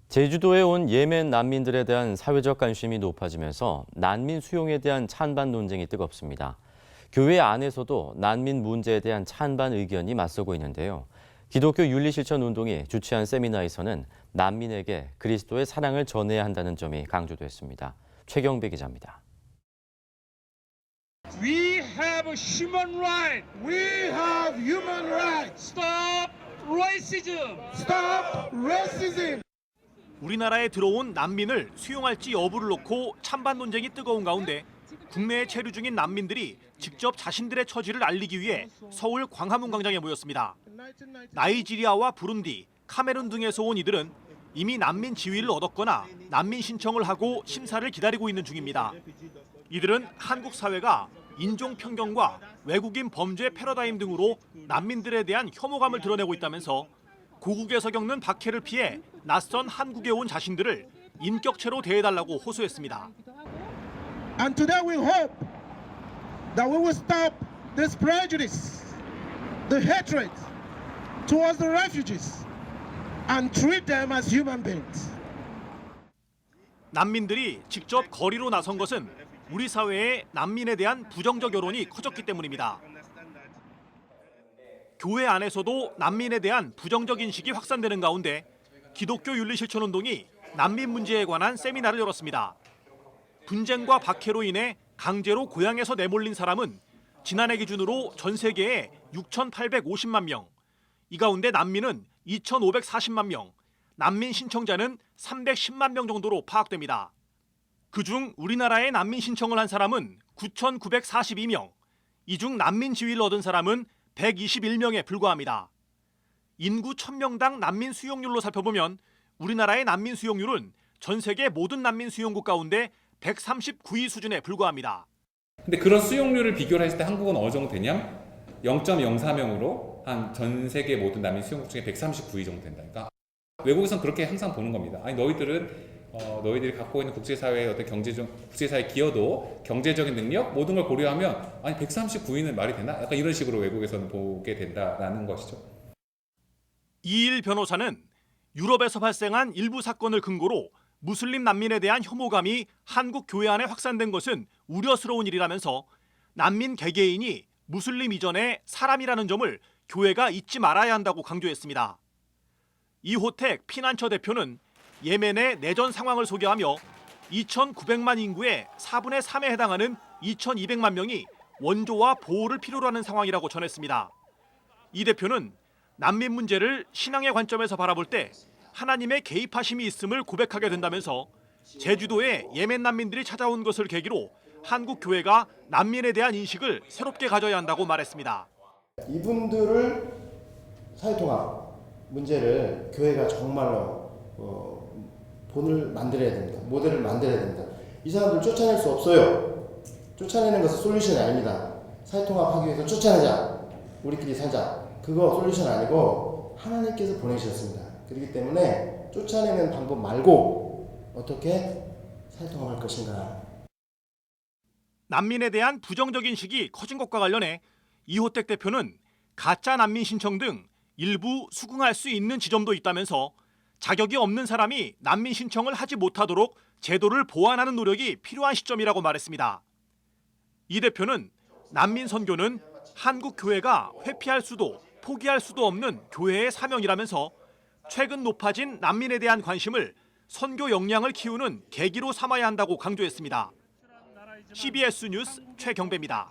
제주도에 온 예멘 난민들에 대한 사회적 관심이 높아지면서 난민 수용에 대한 찬반 논쟁이 뜨겁습니다. 교회 안에서도 난민 문제에 대한 찬반 의견이 맞서고 있는데요. 기독교 윤리실천운동이 주최한 세미나에서는 난민에게 그리스도의 사랑을 전해야 한다는 점이 강조됐습니다. 최경배 기자입니다. We have human rights. We have human rights. Stop racism. Stop racism. 우리나라에 들어온 난민을 수용할지 여부를 놓고 찬반 논쟁이 뜨거운 가운데 국내에 체류 중인 난민들이 직접 자신들의 처지를 알리기 위해 서울 광화문 광장에 모였습니다. 나이지리아와 부룬디, 카메룬 등에서 온 이들은 이미 난민 지위를 얻었거나 난민 신청을 하고 심사를 기다리고 있는 중입니다. 이들은 한국 사회가 인종편견과 외국인 범죄 패러다임 등으로 난민들에 대한 혐오감을 드러내고 있다면서 고국에서 겪는 박해를 피해 낯선 한국에 온 자신들을 인격체로 대해달라고 호소했습니다. And today we hope that we will stop this prejudice, the hatred towards the refugees, and treat them as human beings. 난민들이 직접 거리로 나선 것은 우리 사회에 난민에 대한 부정적 여론이 커졌기 때문입니다. 교회 안에서도 난민에 대한 부정적 인식이 확산되는 가운데 기독교 윤리실천운동이 난민 문제에 관한 세미나를 열었습니다. 분쟁과 박해로 인해 강제로 고향에서 내몰린 사람은 지난해 기준으로 전 세계에 6,850만 명, 이 가운데 난민은 2,540만 명, 난민 신청자는 310만 명 정도로 파악됩니다. 그중 우리나라에 난민 신청을 한 사람은 9,942명, 이 중 난민 지위를 얻은 사람은 121명에 불과합니다. 인구 1,000명당 난민 수용률로 살펴보면 우리나라의 난민 수용률은 전 세계 모든 난민 수용국 가운데 139위 수준에 불과합니다. 근데 그런 수용률을 비교를 했을 때 한국은 어느 정도 되냐? 0.04명으로 한 전 세계 모든 난민 수용국 중에 139위 정도 된다니까. 외국에서는 그렇게 항상 보는 겁니다. 아니 너희들이 갖고 있는 국제사회의 어떤 국제사회 기여도, 경제적인 능력 모든 걸 고려하면 아니 139위는 말이 되나? 약간 이런 식으로 외국에서는 보게 된다라는 것이죠. 이일 변호사는 유럽에서 발생한 일부 사건을 근거로 무슬림 난민에 대한 혐오감이 한국 교회 안에 확산된 것은 우려스러운 일이라면서 난민 개개인이 무슬림 이전에 사람이라는 점을 교회가 잊지 말아야 한다고 강조했습니다. 이호택 피난처 대표는 예멘의 내전 상황을 소개하며 2,900만 인구의 4분의 3에 해당하는 2,200만 명이 원조와 보호를 필요로 하는 상황이라고 전했습니다. 이 대표는 난민 문제를 신앙의 관점에서 바라볼 때 하나님의 개입하심이 있음을 고백하게 된다면서 제주도에 예멘 난민들이 찾아온 것을 계기로 한국 교회가 난민에 대한 인식을 새롭게 가져야 한다고 말했습니다. 이분들을 사회통합 문제를 교회가 정말로 본을 만들어야 됩니다. 모델을 만들어야 됩니다. 이 사람들 쫓아낼 수 없어요. 쫓아내는 것은 솔루션이 아닙니다. 사회통합하기 위해서 쫓아내자. 우리끼리 살자. 그거 솔루션 아니고 하나님께서 보내주셨습니다. 그렇기 때문에 쫓아내는 방법 말고 어떻게 사회통합할 것인가. 난민에 대한 부정적인 인식이 커진 것과 관련해 이호택 대표는 가짜 난민 신청 등 일부 수긍할 수 있는 지점도 있다면서 자격이 없는 사람이 난민 신청을 하지 못하도록 제도를 보완하는 노력이 필요한 시점이라고 말했습니다. 이 대표는 난민 선교는 한국 교회가 회피할 수도 포기할 수도 없는 교회의 사명이라면서 최근 높아진 난민에 대한 관심을 선교 역량을 키우는 계기로 삼아야 한다고 강조했습니다. CBS 뉴스 최경배입니다.